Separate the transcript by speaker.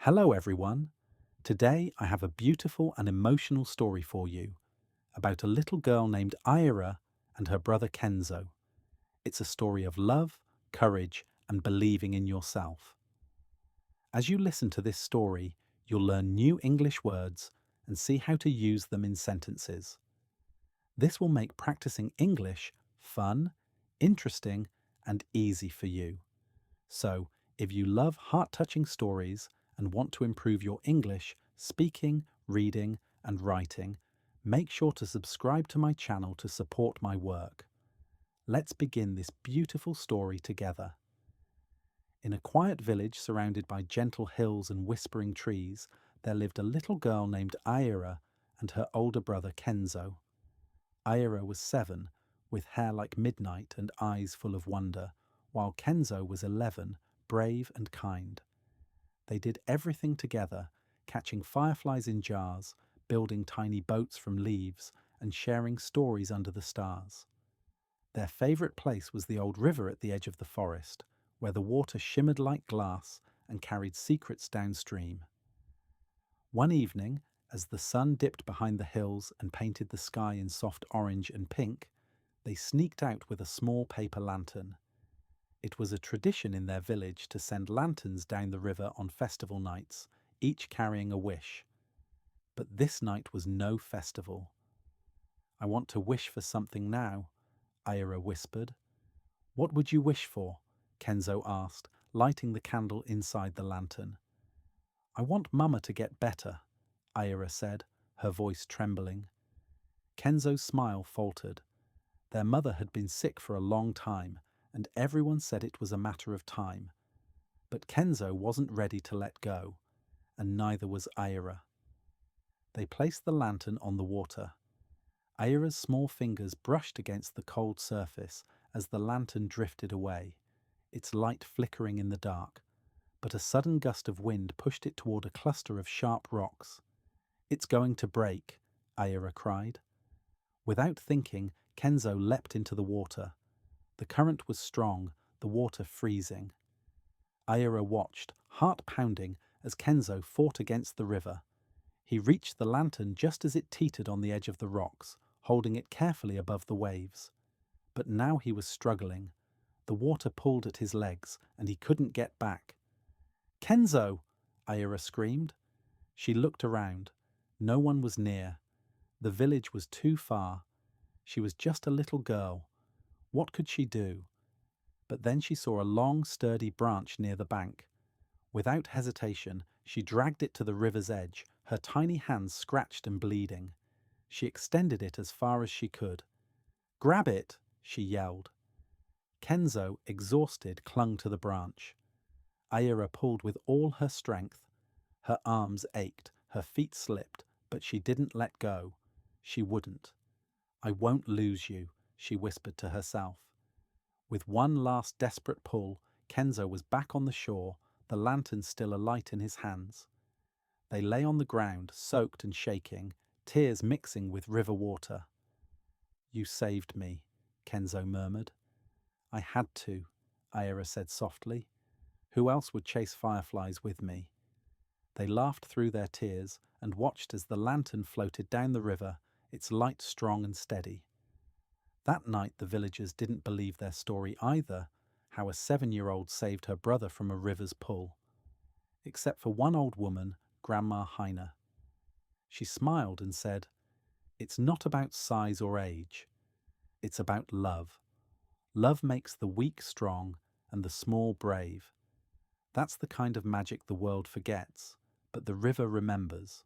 Speaker 1: Hello, everyone. Today I have a beautiful and emotional story for you about a little girl named Ira and her brother Kenzo. It's a story of love, courage, and believing in yourself. As you listen to this story, you'll learn new English words and see how to use them in sentences. This will make practicing English fun, interesting, and easy for you. So, if you love heart-touching stories and want to improve your English, speaking, reading, and writing, make sure to subscribe to my channel to support my work. Let's begin this beautiful story together. In a quiet village surrounded by gentle hills and whispering trees, there lived a little girl named Ira and her older brother Kenzo. Ira was 7, with hair like midnight and eyes full of wonder, while Kenzo was 11, brave and kind. They did everything together, catching fireflies in jars, building tiny boats from leaves, and sharing stories under the stars. Their favourite place was the old river at the edge of the forest, where the water shimmered like glass and carried secrets downstream. One evening, as the sun dipped behind the hills and painted the sky in soft orange and pink, they sneaked out with a small paper lantern. It was a tradition in their village to send lanterns down the river on festival nights, each carrying a wish. But this night was no festival. "I want to wish for something now," Ira whispered. "What would you wish for?" Kenzo asked, lighting the candle inside the lantern. "I want Mama to get better," Ira said, her voice trembling. Kenzo's smile faltered. Their mother had been sick for a long time, and everyone said it was a matter of time. But Kenzo wasn't ready to let go, and neither was Ira. They placed the lantern on the water. Ira's small fingers brushed against the cold surface as the lantern drifted away, its light flickering in the dark, but a sudden gust of wind pushed it toward a cluster of sharp rocks. "It's going to break," Ira cried. Without thinking, Kenzo leapt into the water. The current was strong, the water freezing. Ira watched, heart pounding, as Kenzo fought against the river. He reached the lantern just as it teetered on the edge of the rocks, holding it carefully above the waves. But now he was struggling. The water pulled at his legs, and he couldn't get back. "Kenzo!" Ira screamed. She looked around. No one was near. The village was too far. She was just a little girl. What could she do? But then she saw a long, sturdy branch near the bank. Without hesitation, she dragged it to the river's edge, her tiny hands scratched and bleeding. She extended it as far as she could. "Grab it!" she yelled. Kenzo, exhausted, clung to the branch. Ira pulled with all her strength. Her arms ached, her feet slipped, but she didn't let go. She wouldn't. "I won't lose you," she whispered to herself. With one last desperate pull, Kenzo was back on the shore, the lantern still alight in his hands. They lay on the ground, soaked and shaking, tears mixing with river water. "You saved me," Kenzo murmured. "I had to," Ira said softly. "Who else would chase fireflies with me?" They laughed through their tears and watched as the lantern floated down the river, its light strong and steady. That night the villagers didn't believe their story either, how a 7-year-old saved her brother from a river's pull. Except for one old woman, Grandma Heine. She smiled and said, "It's not about size or age. It's about love. Love makes the weak strong and the small brave. That's the kind of magic the world forgets, but the river remembers."